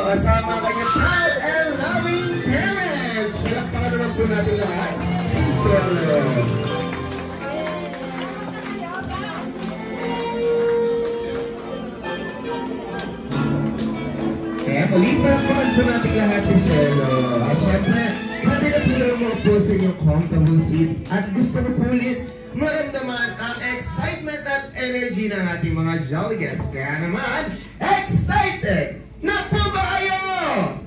kasama ang kanyang proud and loving parents. Palakpakan naman po natin lahat si Cielo. Kaya muli palakpakan po natin lahat si Cielo. At syempre, kanina po po sa inyong comfortable seat at gusto ko po ulit maramdaman ang excitement at energy ng ating mga jolly guests. Kaya naman, excited na po ba kayo?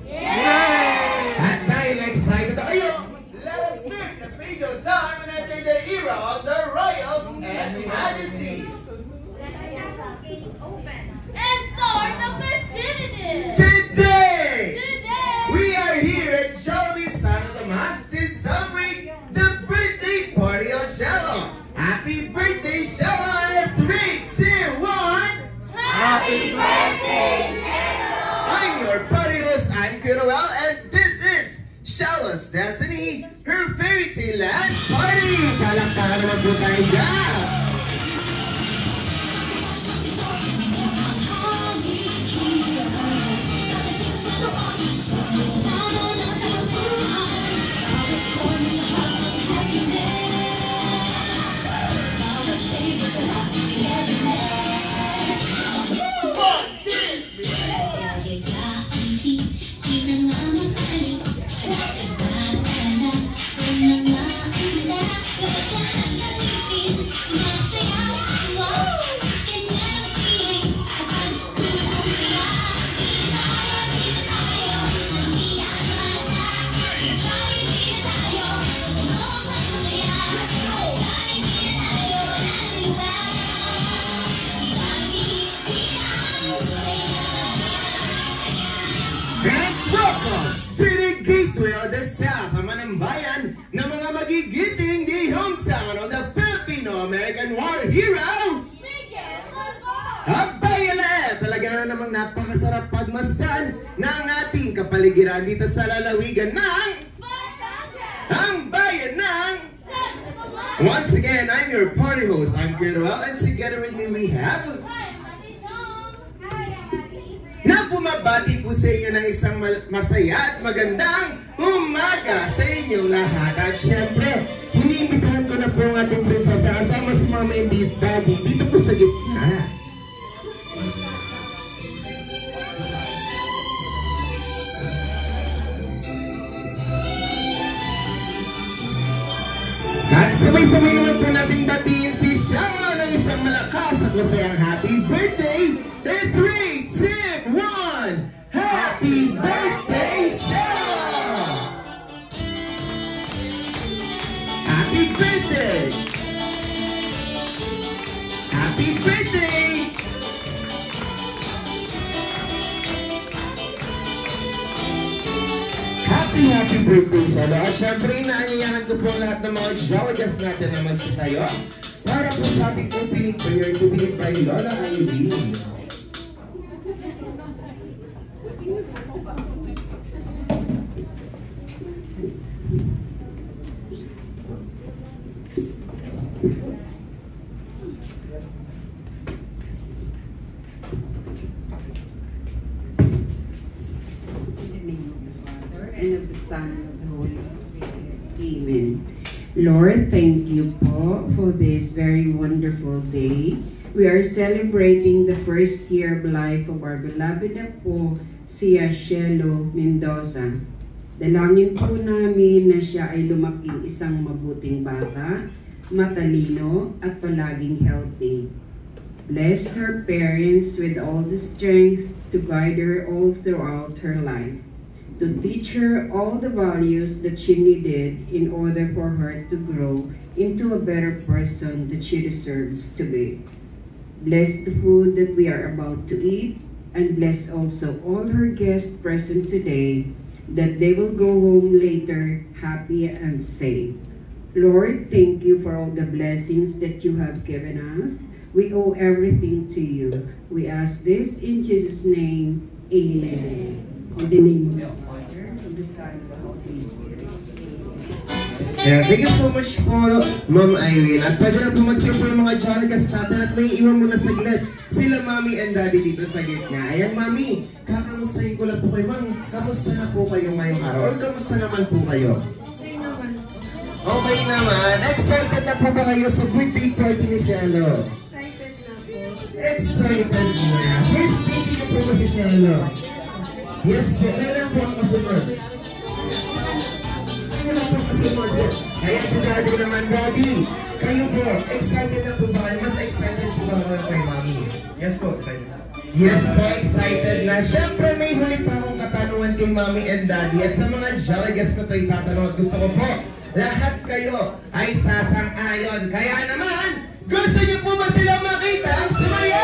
Yeah! At dahil excited na kayo, let us turn the page of time and enter the era of the royals and majesties. And start the festivities! Today, we are here at Jollibee Santo Tomas to celebrate the birthday party of Cielo. Happy birthday, Cielo! At 3, 2, 1! Happy birthday, Cielo! I'm your party host, I'm Kunoel, and this is Cielo's Destiny, her fairy tale land party! Palakpakan naman po tayo dyan! Bayan ng mga magigiting di hometown of the Filipino-American war hero, Miguel Malvar! Abayala! Talaga na namang napakasarap pagmasdan ng ating kapaligiran dito sa lalawigan ng Batangas! ang bayan ng Santo Tomas! Once again, I'm your party host, I'm Kunoel, and together with me we have Hi, Mati Chong! na bumabati po sa inyo ng isang masaya at magandang umaga sa inyong lahat. At syempre, iniimbitahan ko na po ang ating prinsesa kasama si Mama and Daddy dito po sa gitna. At sabay-sabay naman po natin batiin si Cielo ng isang malakas at masayang happy birthday! And 3, 2, 1! Happy birthday, Cielo! Happy birthday! Happy birthday! Happy birthday, Cielo! At syempre, inaanyayahan ko po ang lahat ng mga jolly guests natin na magsitayo para po sa ating opening prayer to be by Lola Irene. And of the Son and of the Holy Spirit. Amen. Lord, thank you po for this very wonderful day. We are celebrating the first year of life of our beloved na po, si Cielo Mendoza. Dalangin po namin na siya ay lumaking isang mabuting bata, matalino at palaging healthy. Bless her parents with all the strength to guide her all throughout her life, to teach her all the values that she needed in order for her to grow into a better person that she deserves to be. Bless the food that we are about to eat, and bless also all her guests present today, that they will go home later happy and safe. Lord, thank you for all the blessings that you have given us. We owe everything to you. We ask this in Jesus' name. Amen. In the name of the Father, of the Son, and of the Holy Spirit. Yeah, thank you so much po, Ma'am Irene. At pwede na po mag-share po yung mga Jolly Cats natin at may iwan muna saglit sila Mami and Daddy dito sa gitna. Ayan, Mami, kakamustahin ko lang po kayo. Ma'am, kamusta na po kayo ngayong araw? Or kamusta naman po kayo? Okay naman. Excited na po ba kayo sa birthday party ni Shelo? Excited na po. Excited na. First birthday ko po ba si Shelo? Yes po. Kailan po ang kasunod? Kailan po ang kasunod? Ayan si Daddy naman. Daddy, kayo po, excited na po ba kayo? Mas excited po ba kayo kay Mami? Yes po, excited. Yes po, excited na. Siyempre, may huli pa akong katanungan kay Mami and Daddy. At sa mga Jolly Guests ko ito itatanong at gusto ko po, lahat kayo ay sasang-ayon. Kaya naman, gusto niyo po ba silang makita ang sumaya?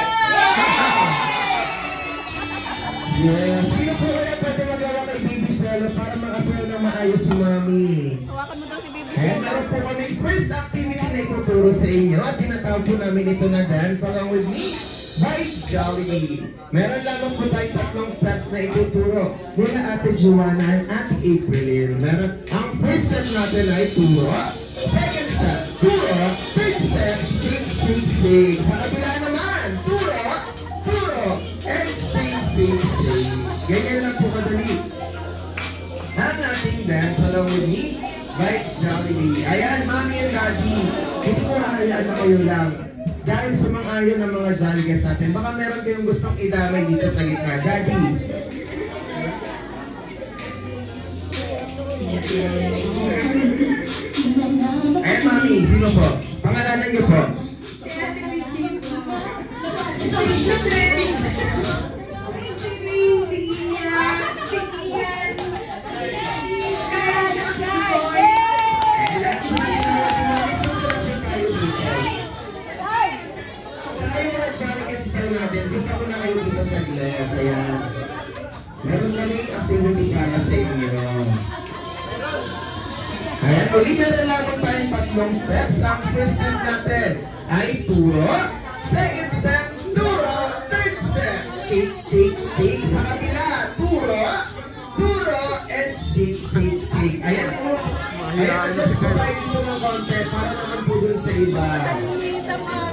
Yes. Sino po kaya pwede magawa kay Baby Shelo para makasayaw na maayos si Mami? Hawakan mo daw si Baby Kaya meron po kami first activity na ituturo sa inyo at tinatawag po namin ito na Dance Along With Me by Jollibee. Meron lamang po tayong tatlong steps na ituturo nila Ate Joanna at Ate Aprilin. Meron, ang first step natin ay turo, second step, turo, third step, shake, shake, shake. Sa kabila naman, turo, and shake, shake, shake. Ganyan lang po kadali. Ang ating Dance Along With Me by Jollibee. Ayan, Mami and Daddy, hindi ko mahayaan na kayo lang. Dahil sumang-ayon ng mga Jolly Guests natin, baka meron kayong gustong idamay dito sa gitna. Daddy. Ayan, Mami, sino po? Pangalanan niyo po. Si Ate Richie. Si Ian, kaya na si Boy. Tsaka yung mga Jolly Guests daw natin, dito ko na kayo dito sa left. Ayan. Meron kaming activity para sa inyo. Ayan, uli meron lamang tayong tatlong steps. Ang first step natin ay turo. Second step, turo. Third step, shake, shake, shake. Sa kabila, turo, and shake, shake, shake. Ayan po. Ayan, adjust po tayo dito ng konti para naman po dun sa iba.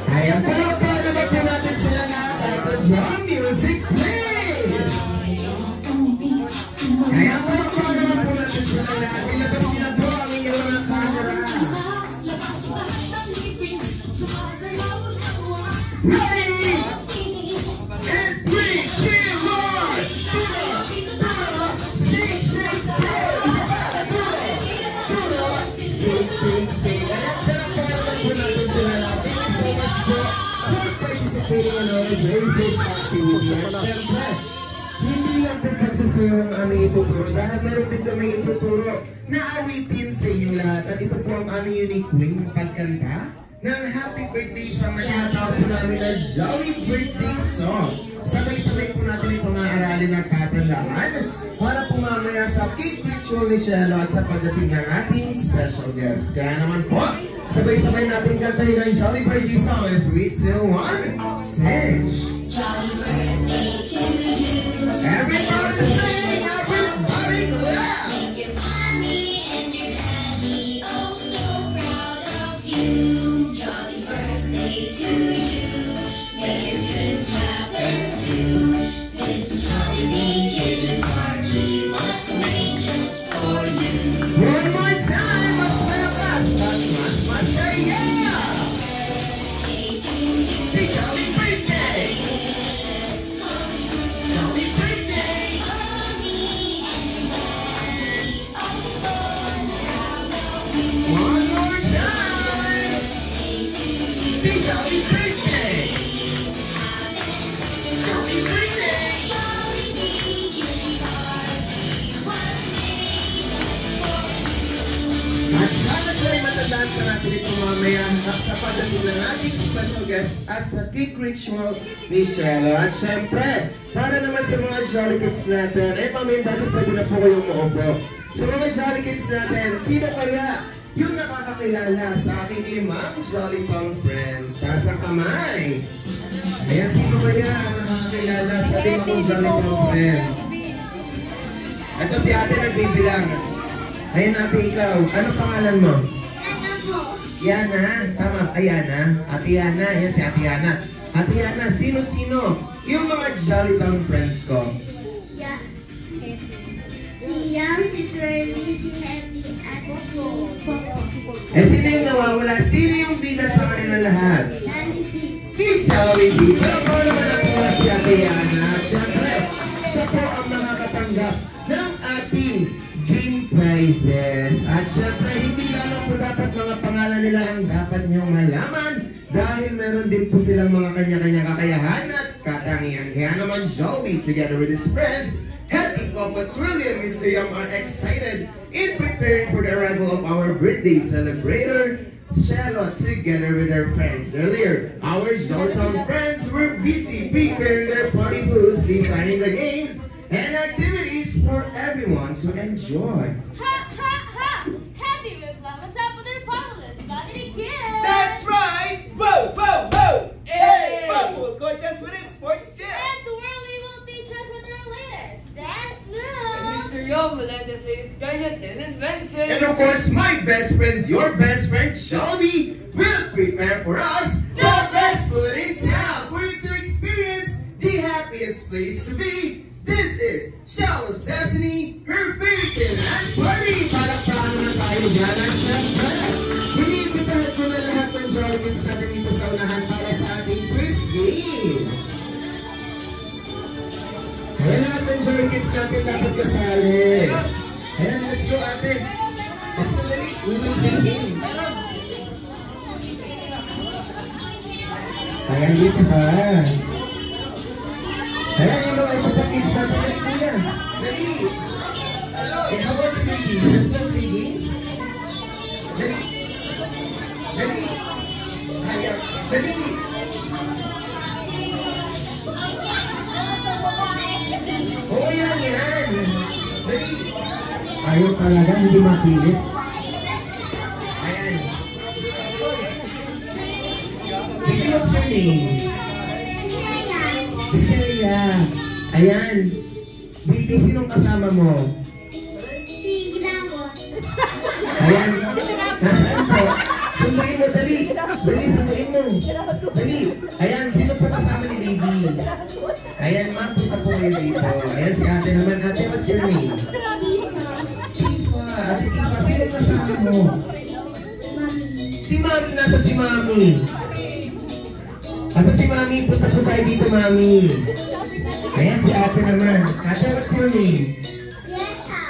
Ayan, palakpakan naman po natin sila lahat. Ito, drum music, please! Ayan, palakpakan naman po natin sila lahat. Ilabas nila po ang inyong mga camera. Ready? And 3, 2, 1! Turo! Shake, shake, shake! Turo! Shake, shake, shake! Ayan, palakpakan naman po natin sila lahat. Thank you so much po for participating in our very first activity. At syempre, hindi lang po pagsasayaw ang aming ituturo dahil meron din kaming ituturo na awitin sa inyong lahat. At ito po ang aming unique way ng pagkanta ng Happy Birthday song na tinatawag po namin na Jolly Birthday Song. Sabay-sabay po natin itong aralin at tatandaan para po mamaya sa cake ritual ni Shelo at sa pagdating ng ating special guest. Kaya naman po, sabay-sabay natin kantahin ang Jolly Birthday Song in 3, 2, 1, sing! Jolly birthday to you. Everybody sing! Everybody clap! Make your mommy and your daddy oh so proud of you. Jolly birthday to you. May your dreams happen too. This Jollibee kitty party was made just for you. One more time! Mas malakas at mas masaya! Birthday to you. Say Jolly Birthday! Jolly Birthday! One more time! Say Jolly Birthday! Jolly Birthday! At sana po ay matandaan pa natin ito mamaya at sa pagdating ng ating special guest at sa cake ritual ni Shelo. At syempre, para naman sa mga Jolly Kids natin, mami, dati pwede na po kayong maupo. Sa mga Jolly Kids natin, sino kaya yung nakakakilala sa aking 5 Jolly Tongue Friends? Taas ang kamay! Ayan, sino kaya ang nakakakilala sa 5 Jolly Tongue Friends? Ito si ate nagbibilang. Ayun ate, ikaw. Anong pangalan mo? Ano po? Yana. Tama. Ayana. Ate Yana. Yan si Ate Yana. Ate Yana, sino-sino? Yung mga Jolly Town friends ko. Yeah. Si Yam, si Twirly, si Henry, at si Popo. Eh, sino yung nawawala? Sino yung bida sa kanila lahat? Jollibee. Si Jollibee. Pero po naman ako at si Ate Yana. Siyempre, siya po ang makakatanggap ng ating game prizes. At siyempre, hindi lamang po dapat mga pangalan nila ang dapat niyong malaman dahil meron din po silang mga kanya-kanyang kakayahan at katangian. Kaya naman Jollibee, together with his friends, Happy Puppets Willie and Mr. Yum are excited in preparing for the arrival of our birthday celebrator, Cello, together with their friends. Earlier, our Jollytown friends were busy preparing their party foods, designing the games and activities for everyone to enjoy. Ha ha ha! Happy What's up with their fatherless family kids? That's right! Whoa, whoa, whoa! Hey! Papa will coach us with his sports skill! And the Whirly will feature us on their latest dance moves! Mr. Yum will let us latest gadget and invention. And of course, my best friend, your best friend, Shelby, will prepare for us the best food in town for you to experience the happiest place to be. This is Shallow's Destiny, her favorite and party. Palakpakan naman tayo dyan at syempre, hinibitahan ko na lahat ng Jolly Kids natin dito sa unahan para sa ating first game. Ayan lahat ng Jolly Kids natin dapat kasali. Ayan, let's go ate. Let's go dali. We will play games. Ayan dito ka. Ayan yung mga ipapag-kids natin. Dali kuya. Dali. Eh, how about you baby? Let's go play games. Dali. Dali. Ayan. Dali. Oo yan yan. Dali. Ayaw talaga, hindi mapilit. Ayan. Baby, what's your name? Si Celia. Ayan. Baby, sinong kasama mo? Si Ginabon. Ayan. Nasaan po? Sunduin mo, dali. Dali, sunduin mo. Dali. Ayan, sino po kasama ni baby? Ayan, ma'am, punta po kayo dito. Ayan, si ate naman. Ate, what's your name? Tifa. Ate Tifa, sino kasama mo? Mami. Si Mami, nasa si Mami. Asa si Mami? Punta po tayo dito, Mami. Ayan, si ate naman. Ate, what's your name? Yesha.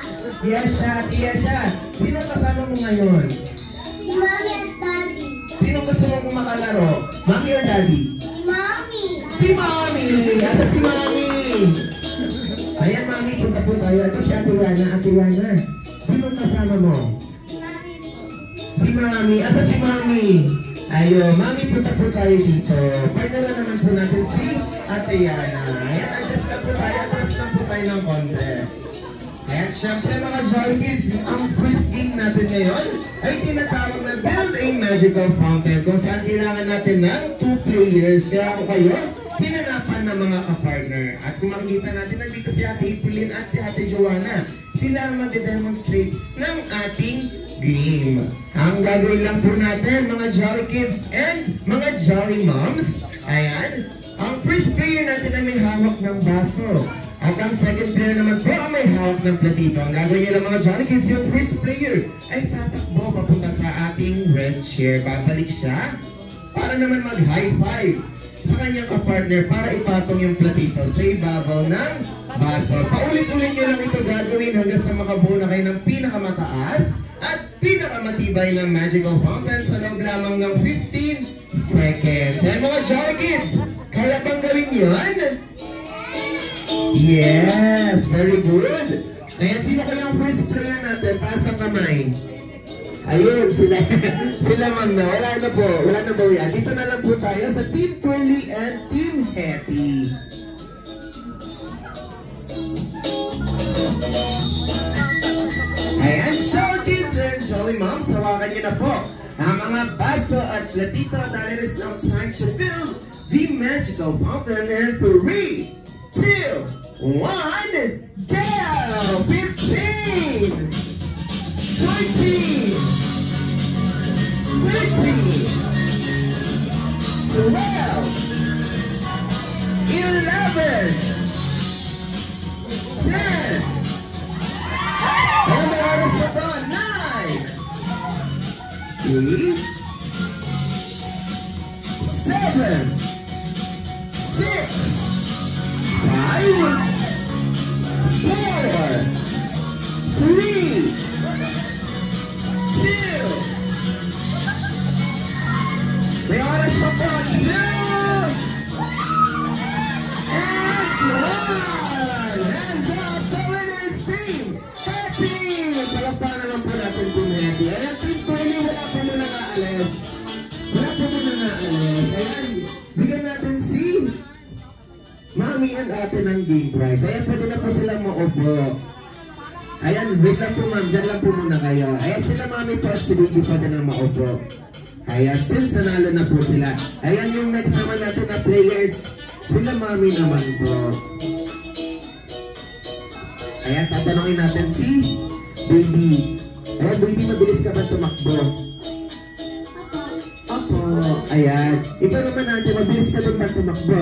Yasha, Ate Yasha. Sino kasama mo ngayon? Si Mami at Daddy. Sino gusto mo makalaro? Mami or Daddy? Si Mami. Si Mami! Asa si Mami? Ayan, Mami, punta po tayo. Ito si Ate Yana. Ate Yana, sino kasama mo? Si Mami po. Si Mami. Asa si Mami? Ayo, Mami, punta po tayo dito. Pwede na naman po natin si Ate Yana. Ayan, adjust na po tayo. Atras lang po tayo ng konti. Ayan, syempre mga Jolly Kids, ang first game natin ngayon ay tinatawag na Build a Magical Fountain kung saan kailangan natin ng 2 players. Kaya kung kayo, pinanapan ng mga kapartner. At kung makikita natin, nandito si Ate Aprilin at si Ate Joanna. Sila ang mag-demonstrate ng ating game. Ang gagawin lang po natin, mga Jolly Kids and mga Jolly Moms, ayan, ang first player natin ay may hawak ng baso. At ang second player naman po ang may hawak ng platito. Ang gagawin nila mga Jolly Kids, yung first player ay tatakbo papunta sa ating red chair. Babalik siya para naman mag-high five sa kanyang kapartner para ipatong yung platito sa ibabaw ng baso. Paulit-ulit nyo lang ito gagawin hanggang sa makabuo na kayo ng pinakamataas at pinakamatibay ng magical fountain sa loob lamang ng 15 seconds. Ayan mga Jolly Kids, kaya bang gawin yun? Yes, very good. Ayan, sino kaya ang first player natin? Taas ang kamay. Ayun, sila, sila ma'am na. Wala na po, wala na po yan. Dito na lang po tayo sa Team Twirly and Team Hetty. Ayan, show kids and Jolly Moms, hawakan niyo na po ang mga baso at platito dahil it is now time to build the magical fountain. And 3, 2, 1, go! 15 7, 6, 5, 4, 3, 2, may oras pa po, 2, and 1! Hands up, the winners team! Happy! Palakpakan naman po natin Team Happy. Ayan, Team Tony, wala po muna nakaalis. Wala po muna nakaalis. Ayan, bigyan natin si Mami and Ate ng game prize. Ayan, pwede na po silang maupo. Ayan, wait lang po ma'am, dyan lang po muna kayo. Ayan, sila Mami po at si Baby pwede na maupo. Ayan, since nanalo na po sila. Ayan, yung next naman natin na players, sila Mami naman po. Ayan, tatanungin natin si Baby. Ayan, Baby, mabilis ka ba tumakbo? Opo. Ayan. Ikaw naman natin, mabilis ka din ba tumakbo?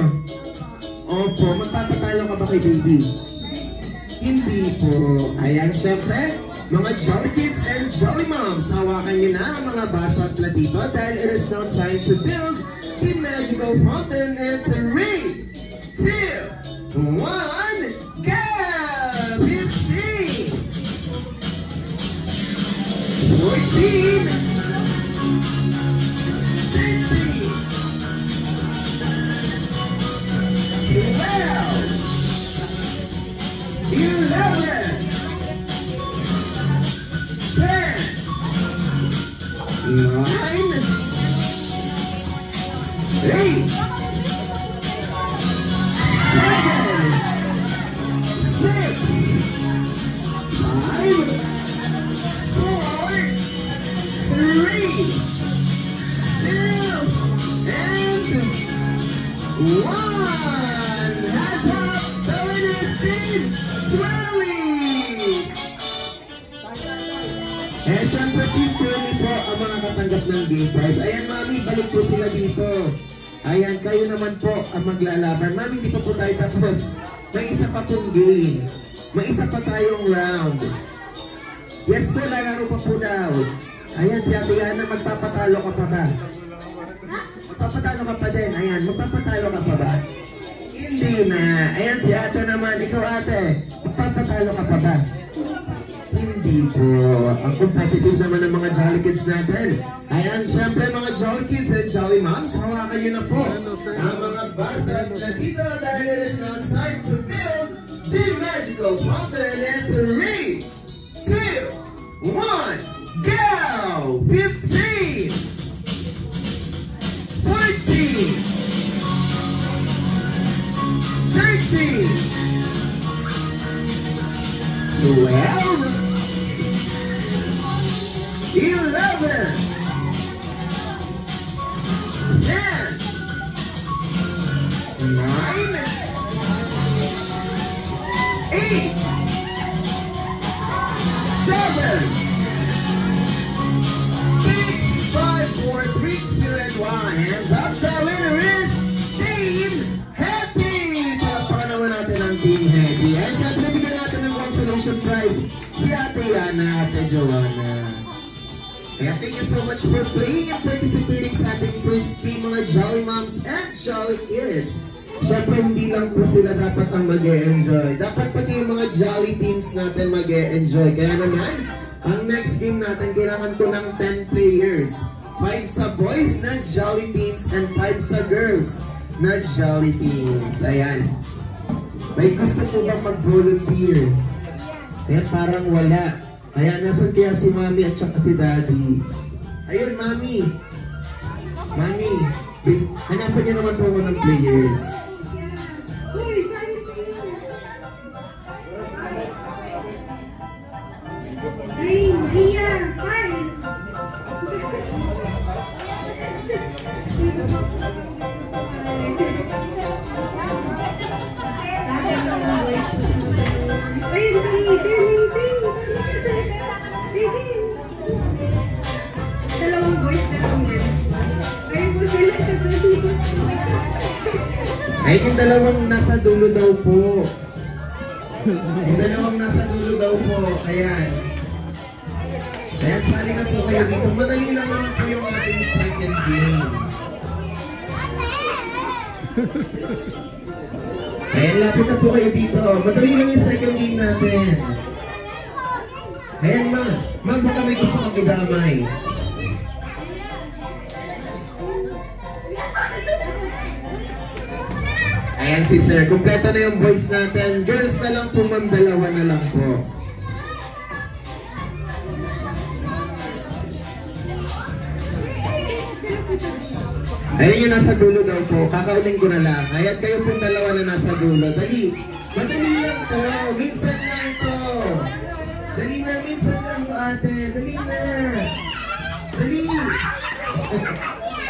Opo. Magpapatalo ka ba kay Baby? Hindi po. Ayan, syempre, mga Jolly Kids and Jolly Moms, hawakan niyo na ang mga baso at platito dahil it is now time to build the magical fountain in 3, 2, 1, go! 15, 14, 13, 12, 11, 10, 9, 8, 7, 6, 5, 4, 3, 2, and 1. Hands up, the winners team, Twirly! Eh, syempre, Team Twirly po ang mga katanggap ng game prize. Ayan, Mami, balik po sila dito. Ayan, kayo naman po ang maglalaban. Mami, hindi pa po tayo tapos. May isa pa pong game. May isa pa tayong round. Yes po, lalaro pa po daw. Ayan, si Ate Yana, magpapatalo ka pa ba? Magpapatalo ka pa din. Ayan, magpapatalo ka pa ba? Hindi na. Ayan, si Ate naman. Ikaw, Ate, magpapatalo ka pa ba? Hindi po. Ang competitive naman ng mga Jolly Kids natin. Ayan, syempre mga Jolly Kids and Jolly Moms, hawakan nyo na po ang mga basa at platito dahil it is now time to build the magical fountain in 3, 2, 1, go! 15, 14, 13, 12, 11, 10, 9, 8, 7, 6, 5, 4, 3, 2, and 1. Hands up, the winner is Team Happy! Palakpakan naman natin ang Team Happy. Ay, syempre, bigyan natin ng consolation prize si Ate Yana, Ate Joanna. Kaya thank you so much for playing and participating sa ating first team, mga Jolly Moms and Jolly Kids. Siyempre, hindi lang po sila dapat ang mag-e-enjoy. Dapat pati yung mga Jolly Teens natin mag-e-enjoy. Kaya naman, ang next game natin, kailangan ko ng 10 players. 5 sa boys na Jolly Teens and 5 sa girls na Jolly Teens. Ayan. May gusto po bang mag-volunteer? Ayan, parang wala. Ayan, nasan kaya si Mami at saka si Daddy? Ayun, Mami. Mami, hanapan niyo naman po ako ng players. Dalawang boys, dalawang girls. Ayun po sila sa dulo. Ay, yung dalawang nasa dulo daw po. Yung dalawang nasa dulo daw po. Ayan. Ayan, Ayan, sali na po kayo dito. Madali lang naman po yung ating second game. Ayan, lapit na po kayo dito. Madali lang yung second game natin. Ayan, ma'am. Ma'am, baka may gusto kang idamay. Ayan si sir. Kompleto na yung boys natin. Girls na lang po, ma'am. Dalawa na lang po. Ayun yung nasa dulo daw po. Kakauling ko na lang. Ayan kayo pong dalawa na nasa dulo. Dali. Madali lang po. Minsan lang po. Dali na. Minsan lang po ate. Dali na. Dali.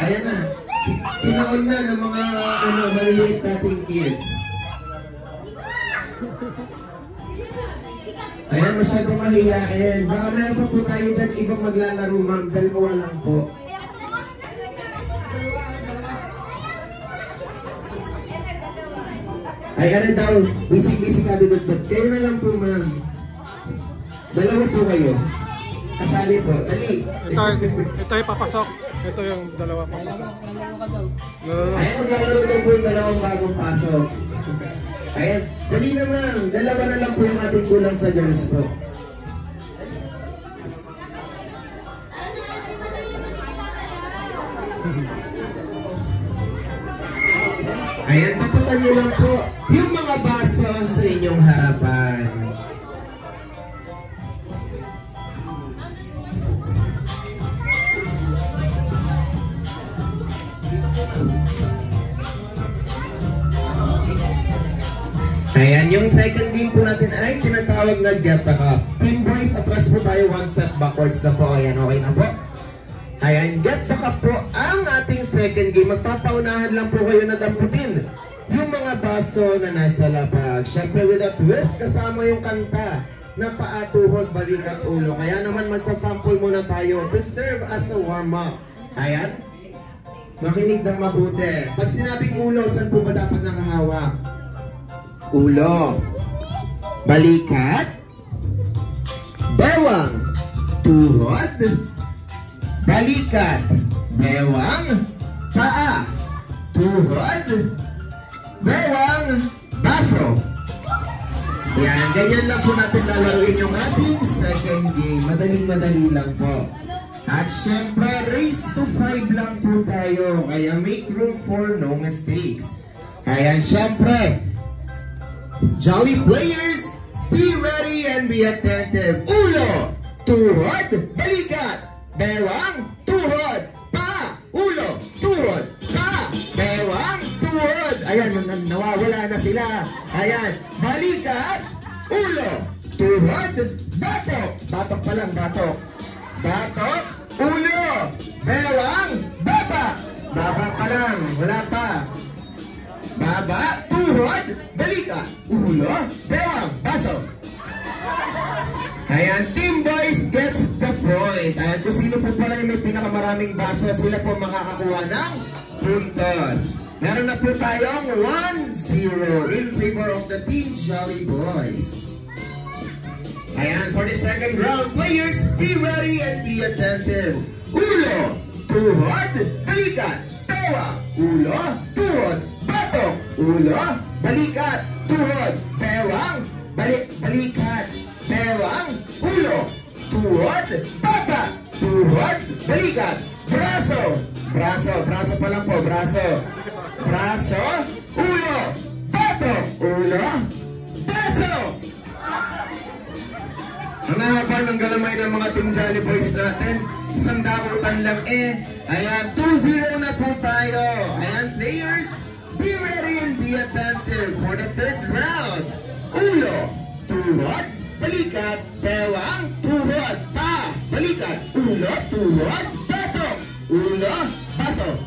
Ayan na. Tinaon na ng mga maliliit nating kids. Ayan, masyadong mahiyain. Baka meron pa po tayo dyan ibang maglalaro, ma'am. Dalawa lang po. Ay, ano daw, bisig-bisig ka dudot. Kayo na lang po, ma'am. Dalawa po kayo. Kasali po. Dali. Ito yung papasok. Ito yung dalawa papasok. Ay, maglalaro daw po yung dalawang bagong pasok. Ayan, dali na ma'am. Dalawa na lang po yung ating kulang sa girls po. Ayan, taputan nyo lang po yung mga baso sa inyong harapan. Ayan, yung second game po natin ay tinatawag na Get the Cup. Team boys, atras po tayo, one step backwards na po. Ayan, okay na po. Ayan, Get the Cup po ang ating second game. Magpapaunahan lang po kayo na damputin yung mga baso na nasa lapag. Siyempre with a twist, kasama yung kanta na paa, tuhod, balik at ulo. Kaya naman magsasample muna tayo to serve as a warm-up. Ayan, makinig ng mabuti. Pag sinabing ulo, saan po ba dapat nakahawak? Ulo, balikat, bewang, tuhod, balikat, bewang, paa, tuhod, bewang, baso. Yan, ganyan lang po natin lalaruin yung ating second game. Madaling-madali lang po. At syempre, race to 5 lang po tayo. Kaya make room for no mistakes. Ayan, syempre, Jolly players, be ready and be attentive. Ulo, tuhod, balikat, bewang, tuhod, pa, ulo, tuhod, pa, bewang, tuhod. Ayan, nawawala na sila. Ayan, balikat, ulo, tuhod, batok. Batok pa lang, batok. Batok, ulo, bewang, baba. Baba pa lang, wala pa. Baba, tuhod, balikat, ulo, bewang, baso. Ayan, team boys gets the point. Ayan, kung sino po pala yung may pinakamaraming baso, sila po makakakuha ng puntos. Meron na po tayong 1-0 in favor of the Team Jolly Boys. Ayan, for the second round, players, be ready and be attentive. Ulo, tuhod, balikat, bewang, ulo, tuhod, batok, ulo, balikat, tuhod, bewang, balikat, bewang, ulo, tuhod, baba, tuhod, balikat, braso, braso pa lang po, braso, ulo, batok, ulo, baso. Ang haba ng galamay ng mga Team Jolly Boys natin, isang dakutan lang Ayan, 2-0 na po tayo. Ayan, players, be ready and be attentive for the third round. Ulo, tuhod, balikat, bewang, tuhod, pa, balikat, ulo, tuhod, batok, ulo, baso.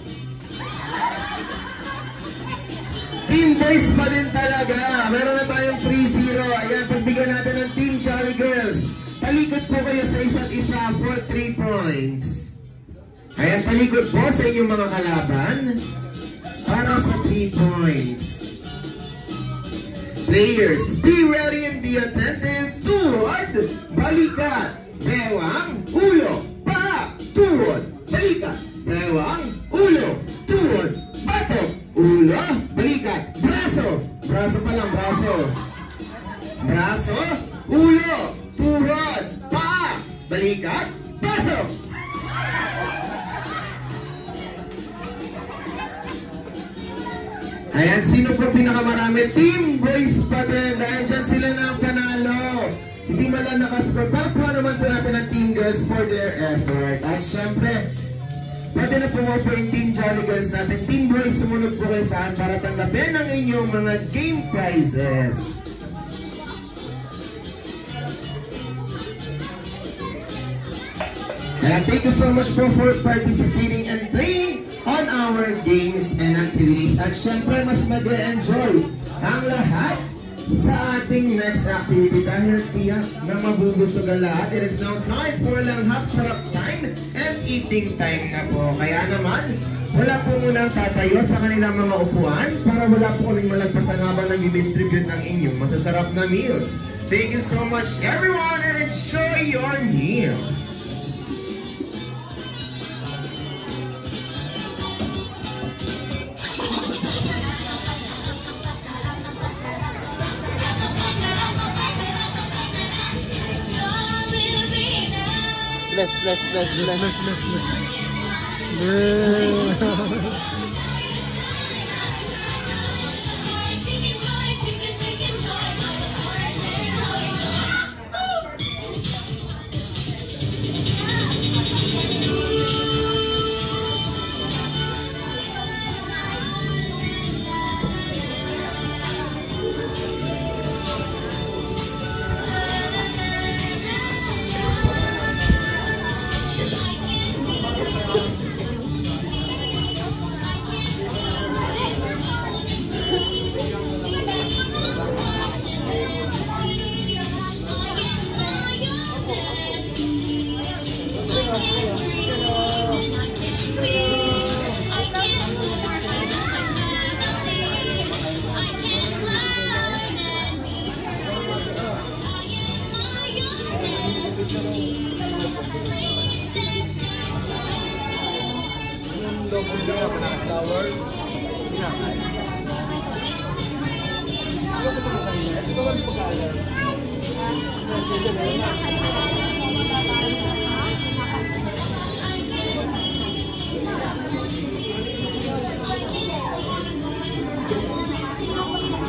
Team boys pa din talaga. Meron na tayong 3-0. Ayan, pagbigyan natin ng Team Jolly Girls. Talikod po kayo sa isa't isa for 3 points. Ayan, talikod po sa inyong mga kalaban para sa 3 points. Players, be ready and be attentive. Tuhod, balikat, bewang, ulo, Balikat, pasok! Ayan, sino po pinakamarami? Team Boys pa din. Dahil dyan sila na ang panalo. Hindi man lang nakascore. Pagpuha naman po natin ang Team Girls for their effort. At syempre, pwede na po po yung Team Jolly Girls natin. Team Boys, sumunod po kayo saan para tanggapin ang inyong mga game prizes. And thank you so much for participating and playing on our games and activities. At syempre, mas mag-enjoy ang lahat sa ating next activity dahil tiyak na mabubusog ang lahat. It is now time for langhap sarap time and eating time na po. Kaya naman, wala po munang tatayo sa kanilang mga upuan para wala po kaming malagpasan habang nag-distribute ng inyong masasarap na meals. Thank you so much everyone and enjoy your meal. Bless.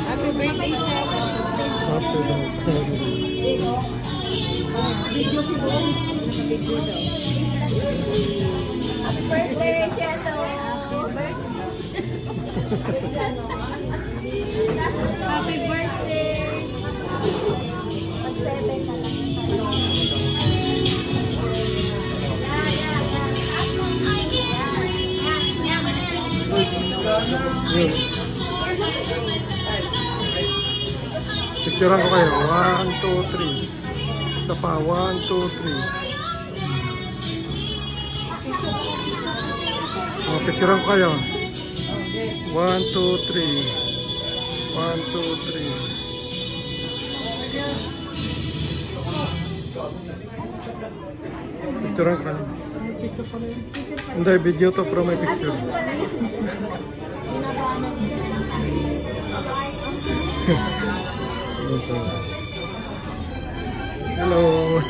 Happy birthday, Shelo. Video si Bo. Video daw. Happy birthday, Shelo. Happy birthday. Mag-7 na lang. Picturean ko kayo. 1, 2, 3. Isa pa. 1, 2, 3. Picturean ko kayo. 1, 2, 3. 1, 2, 3. Picturean ko kayo. Hindi, video to pero may picture. Hello.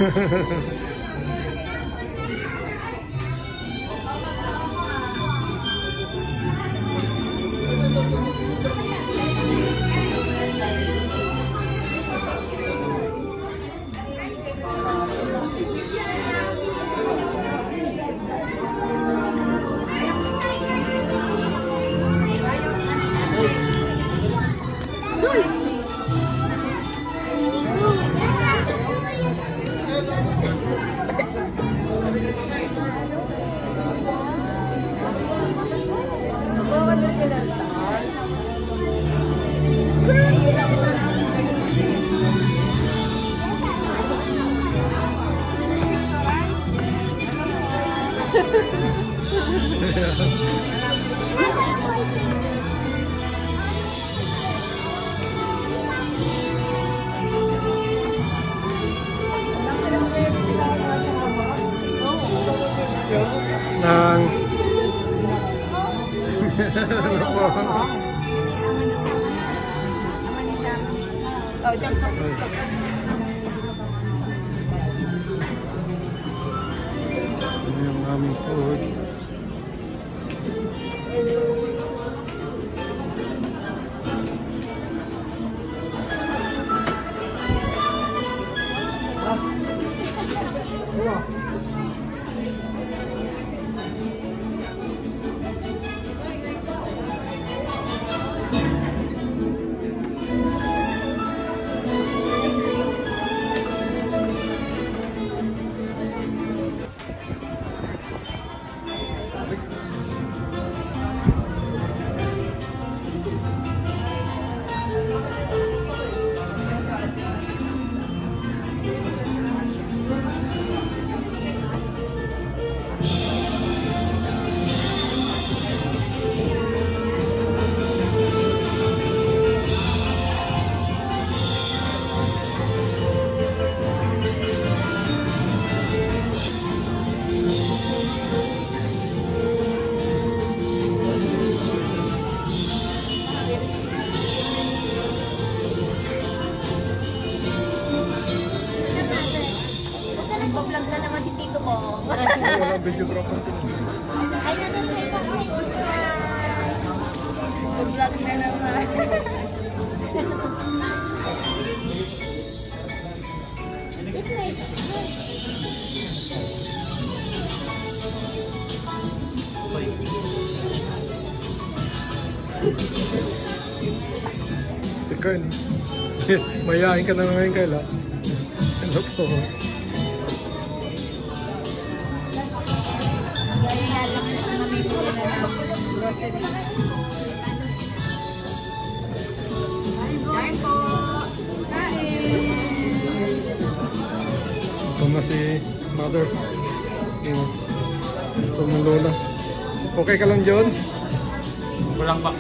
Nang daming food. Nagbablog na naman si Tito ko. Walang videographer sila. Ay, nanonood pa ko. Nagbablog na naman. Si Kern. Mayayain ka na ngayon, Kayla. Hello po. Ito na si Mother. Ito ng Lola. Okay ka lang, John? Walang pa.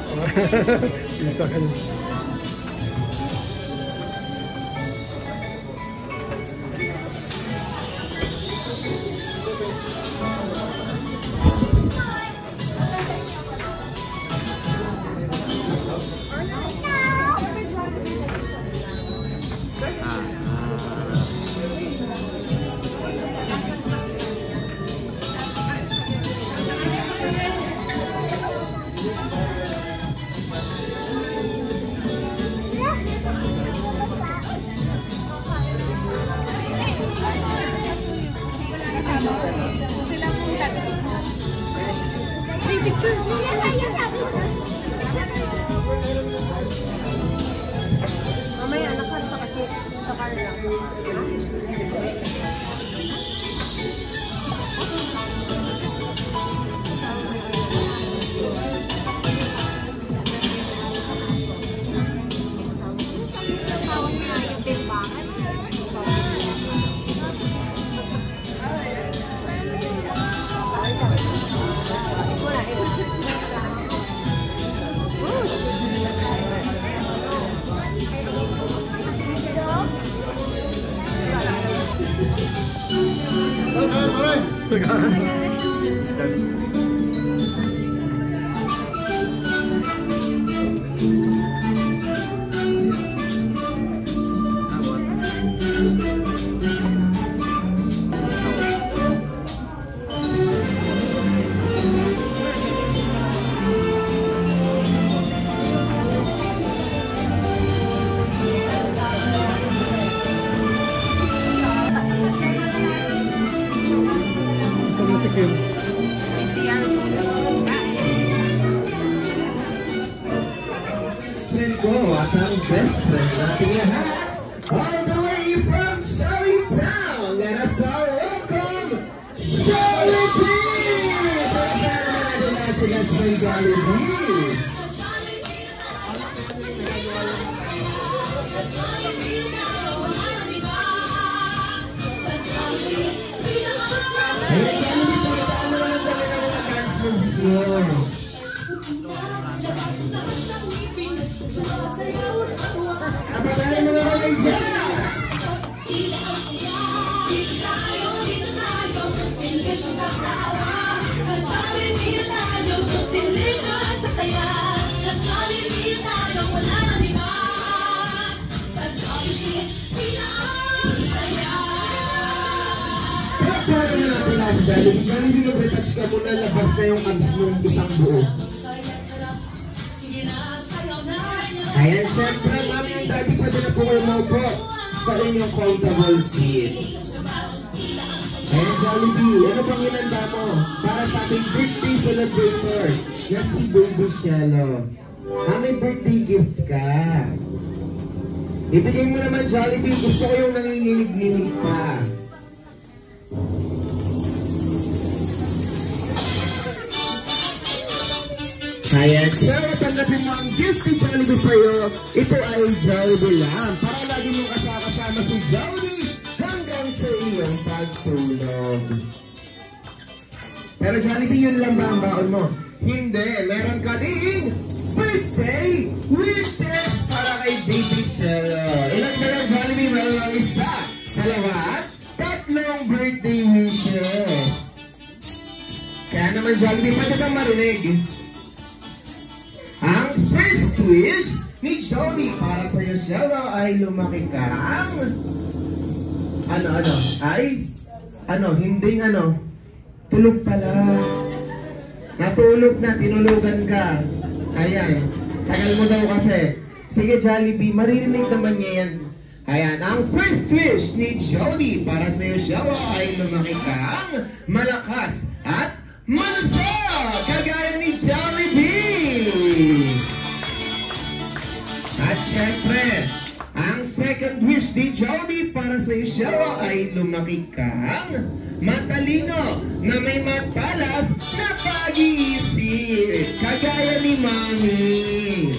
Isa ka niya. Mamaya, nakanta kasi sa car lang. Si Kim. Friend ko at ang best friend natin lahat. All the way from Charlottetown, let us all welcome Jollibee! Pagkakaroon natin na sila sa Jollibee. Hey, Jollibee, pagkakaroon naman kami ng mga dance moves mo. Apagalan mo naman ay dyan! Pagpapagalan natin na sa Jollibee. Jollibee, mag-retouch ka muna. Labas na yung abs mong isang buo. Ayan, syempre, mami and daddy, pwede na po kayo maupo sa inyong comfortable seat. Ayan, Jollibee, ano bang hinanda mo para sa ating birthday celebrator? Yan si Baby Shelo. May birthday gift ka. Ibigay mo naman, Jollibee. Gusto ko yung nanginginig-ninig pa. Ayan, Shelo, tanggapin mo ang gift ni Jollibee sa'yo. Ito ay Jollibee lang. Para lagi mong kasama si Jollibee hanggang sa iyong pagtulog. Pero Jollibee, yun lang ba ang baon mo? Hindi, meron ka ding birthday wishes para kay Baby Shelo. Ilan ba yan, Jollibee? Meron lang isa, dalawa, tatlong birthday wishes. Kaya naman, Jollibee, pwede kang marinig. Ang first wish ni Jollibee para sa iyo, Shelo, ay lumaki kang tulog pala. Natulog na, tinulugan ka. Ayan, tagal mo daw kasi. Sige, Jollibee, maririnig naman niya yan. Ayan, ang first wish ni Jollibee para sa iyo, Shelo, ay lumaki kang malakas at malusog, kagaya ni Jollibee. At syempre, ang second wish ni Jollibee para sa iyo, Shelo, ay lumaki kang matalino na may matalas na pag-iisip, kagaya ni Mami.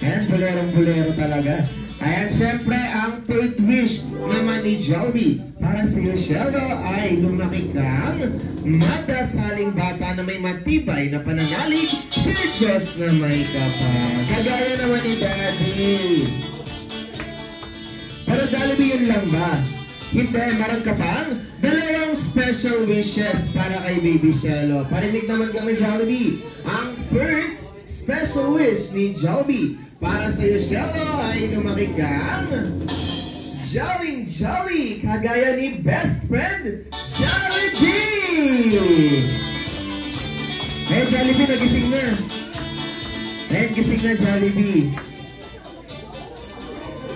Ayan, bulerong-bulero talaga. Ayan, syempre, ang third wish naman ni Jollibee para sa iyo, Shelo, ay lumaki kang madasaling bata na may matibay na pananalig sa Diyos na may kapal, kagaya naman ni Daddy. Pero Jollibee, yun lang ba? Hindi, meron ka pang dalawang special wishes para kay Baby Shelo. Parinig naman kami, Jollibee. Ang first special wish ni Jollibee para sa iyo, Shelo, ay lumaki kang jolly, kagaya ni best friend, Jollibee! Hey, Jollibee, nagising na. Hey, gising na, Jollibee.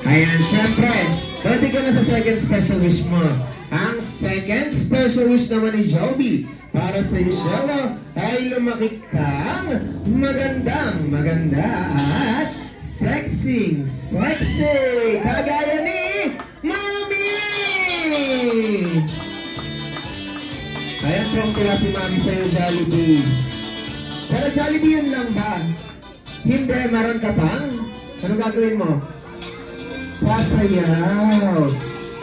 Ayan, syempre, pwede ka na sa second special wish mo. Ang second special wish naman ni Jollibee para sa iyo, Shelo, ay lumaki kang maganda at sexy, kagaya ni Mami! Ayan po ang tula si Mami sa iyo, Jollibee. Pero Jollibee, yun lang ba? Hindi, meron ka pang? Anong gagawin mo? Sasayaw.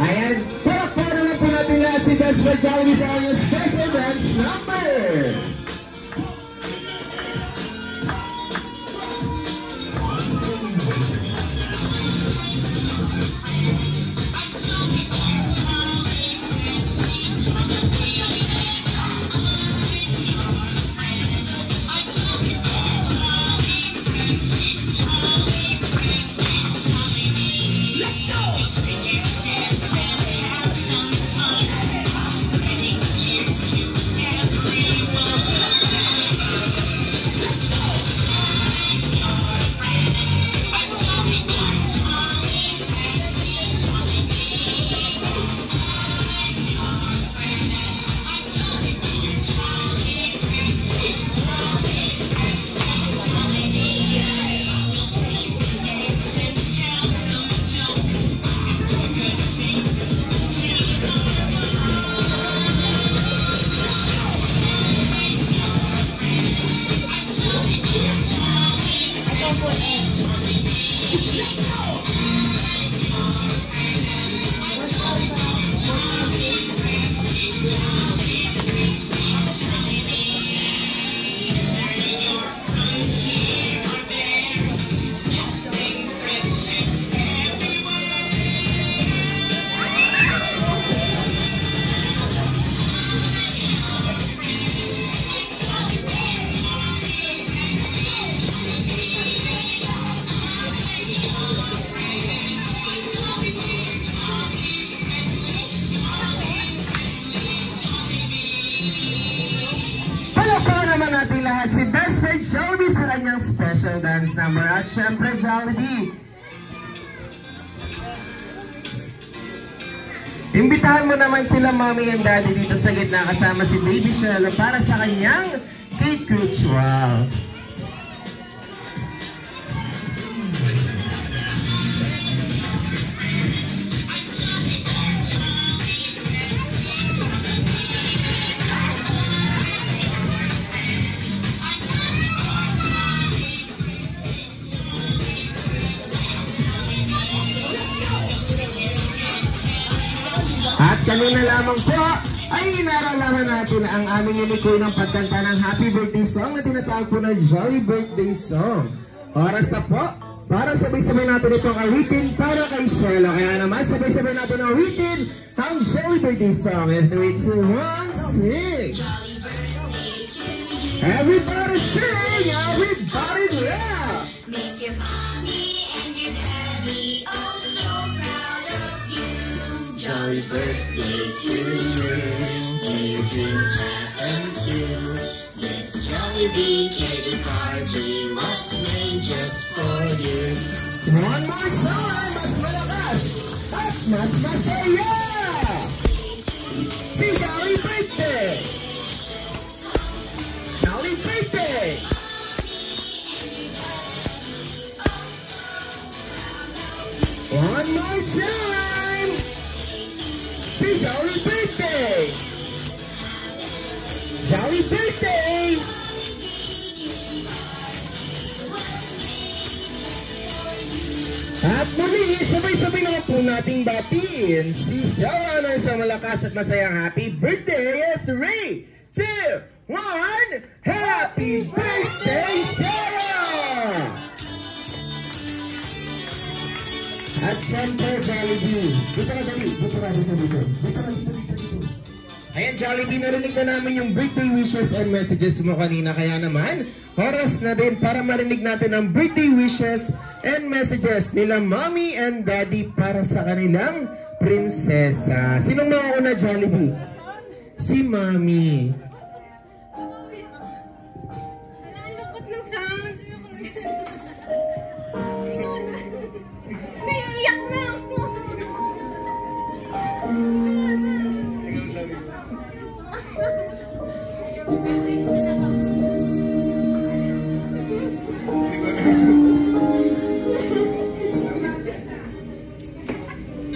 Ayan, para na po natin lahat si Best Friend Jollibee sa kanyang special dance number. special dance number. At syempre, Jollibee, imbitahan mo naman sila mommy and daddy dito sa gitna kasama si Baby Shelo para sa kanyang cake ritual. At kanina lamang po ay inaralaman natin ang aming unique ng pagkanta ng happy birthday song na tinatawag po na Jolly Birthday Song. Oras na po para sabay-sabay natin itong awitin para kay Shelo. Kaya naman sabay-sabay natin awitin ang Jolly Birthday Song. In 3, 2, 1, sing! Everybody sing! Everybody laugh! Make your mommy and your daddy oh so proud of you. Jolly birthday to you. May your dreams happen too. This Jollibee kitty party was made just for you. One more time! Mas malakas! At mas masaya! Si Jolly Birthday! Jolly Birthday! One more time! Si Jolly Birthday! Jolly Birthday! At muli, sabay-sabay naman po nating batiin si Shelo ng isang malakas at masayang happy birthday! 3, 2, 1, Happy Birthday, Shelo! At syempre, Jollibee. Dito ka, dali. Ayan, Jollibee, narinig na namin yung birthday wishes and messages mo kanina. Kaya naman, oras na din para marinig natin ang birthday wishes and messages nila mommy and daddy para sa kanilang prinsesa. Sinong mauuna, Jollibee? Si mommy. Lalapot ng sounds. Naiiyak na ako.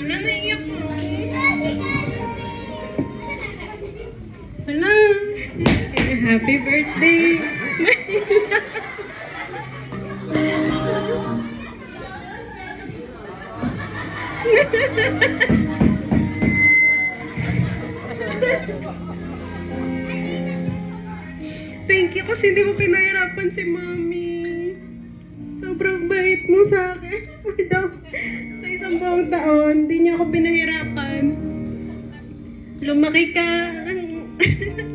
Naiiyak mo. Hello. Happy birthday. Thank you kasi hindi mo pinahirapan si Mami. Sobrang bait mo sa akin. Sa isang buong taon, hindi niya ako pinahirapan. Lumaki ka.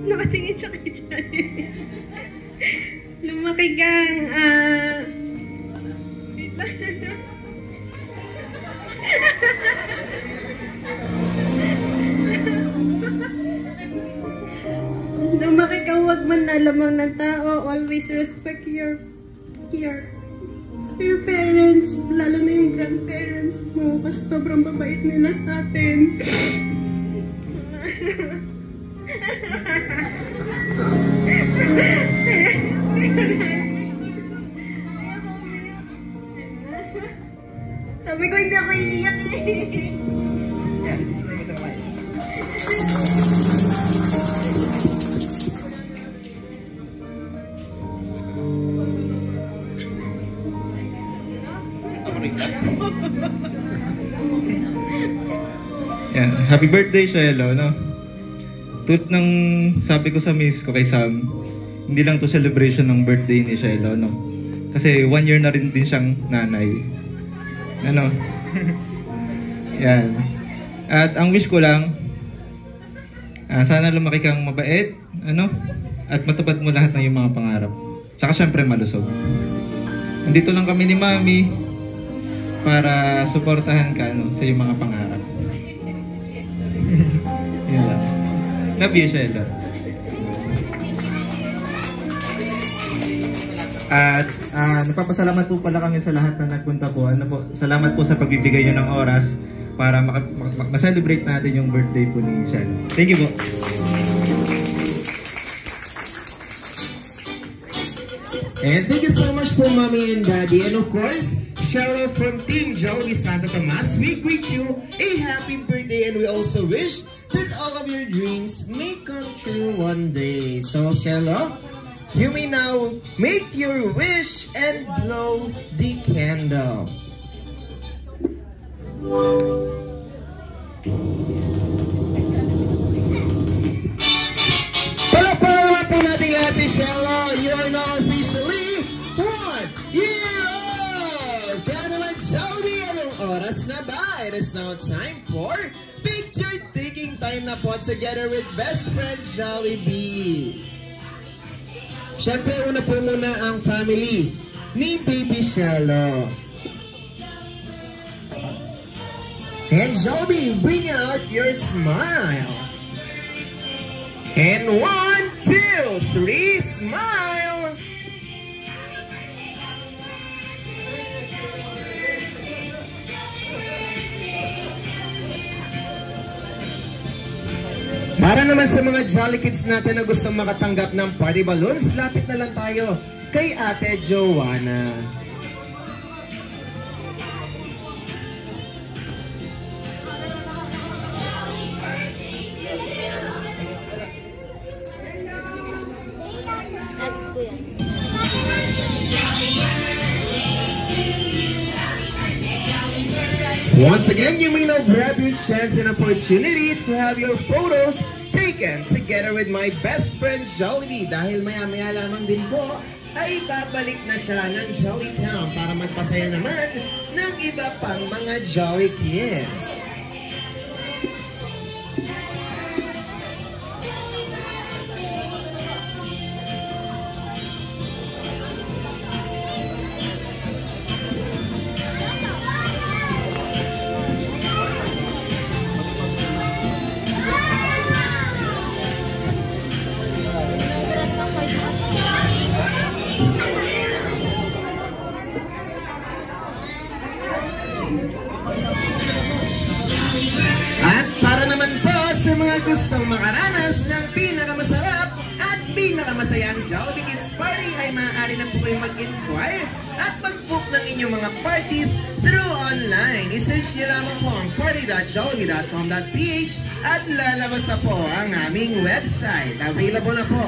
Nakatingin siya kay Johnny. Lumaki kang, wait lang. Lumaki kang huwag man alamang ng tao. Always respect your parents, lalo na yung grandparents mo kasi sobrang babait nila sa atin. Sabi ko hindi ako iiyak eh. Yan. Happy birthday, Shelo, no? Tut ng sabi ko sa miss ko kay Sam, hindi lang to celebration ng birthday ni Shelo, no? Kasi 1 year na rin din siyang nanay. Ano? Yan. At ang wish ko lang, sana lumaki kang mabait, ano? At matupad mo lahat ng iyong mga pangarap. Tsaka syempre malusog. Nandito lang kami ni Mami para suportahan ka, no, sa iyong mga pangarap. Yan lang. Love you, Shelo. At nagpapasalamat po pala kami sa lahat na nagpunta po. Salamat po sa pagbibigay nyo ng oras para ma-celebrate natin yung birthday po ni Shelo. Thank you po. And thank you so much po, Mommy and Daddy. And of course, Shelo from Team Jollibee Santo Tomas, we greet you a happy birthday, and we also wish that all of your dreams may come true one day. So, Shelo, you may now make your wish and blow the candle. Palakpakan po natin lahat si Shelo. You are now officially 1 year old! Candle Jollibee, anong oras na ba? It is now time for picture taking time na po together with best friend Jollibee. Siyempre, una po muna ang family ni Baby Shelo. And Jollibee, bring out your smile. And 1, 2, 3, smile. Para naman sa mga Jolly Kids natin na gustong makatanggap ng party balloons, lapit na lang tayo kay Ate Joanna. Once again, you may now grab your chance and opportunity to have your photos taken together with my best friend Jollibee. Dahil maya-maya lamang din po ay babalik na siya ng Jolly Town para magpasaya naman ng iba pang mga Jolly Kids. Gustong makaranas ng pinakamasarap at pinakamasayang Jollibee Kids Party ay maaari na po kayong mag-inquire at mag-book ng inyong mga parties through online. I-search niyo lamang po ang party.jollibee.com.ph at lalabas na po ang aming website. Available na po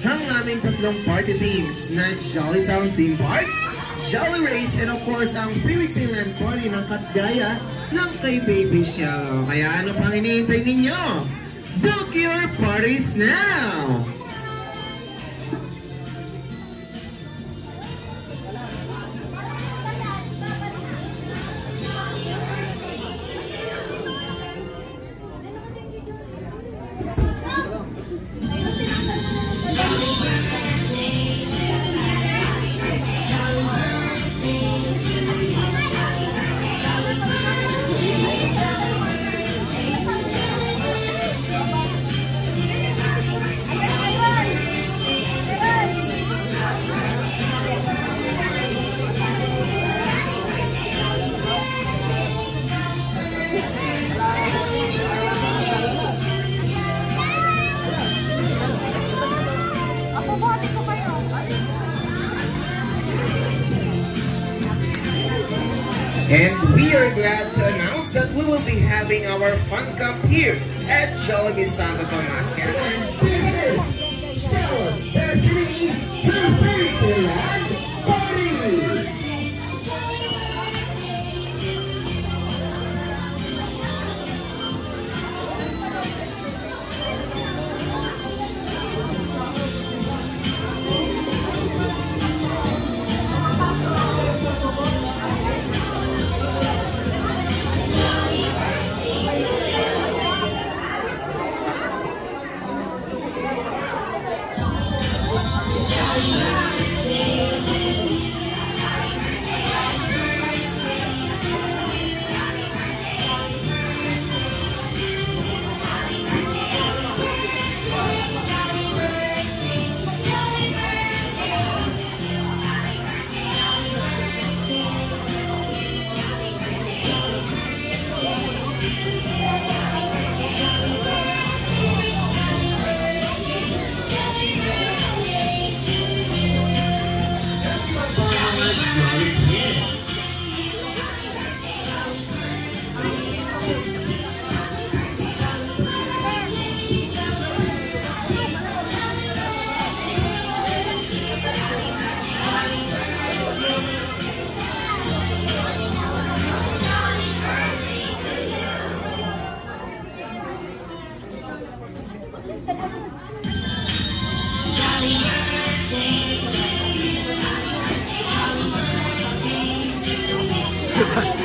ang aming tatlong party themes na Jolly Town Theme Park, Jolly Race, and of course ang Pre-Weekend Party ng Katgaya ng kay Baby Shelo. Kaya ano pang hinihintay ninyo? Book your parties now! And we are glad to announce that we will be having our fun camp here at Jollibee Santo Tomas. And this is Shelo's Destiny, the Fairyland Party! Happy birthday to you.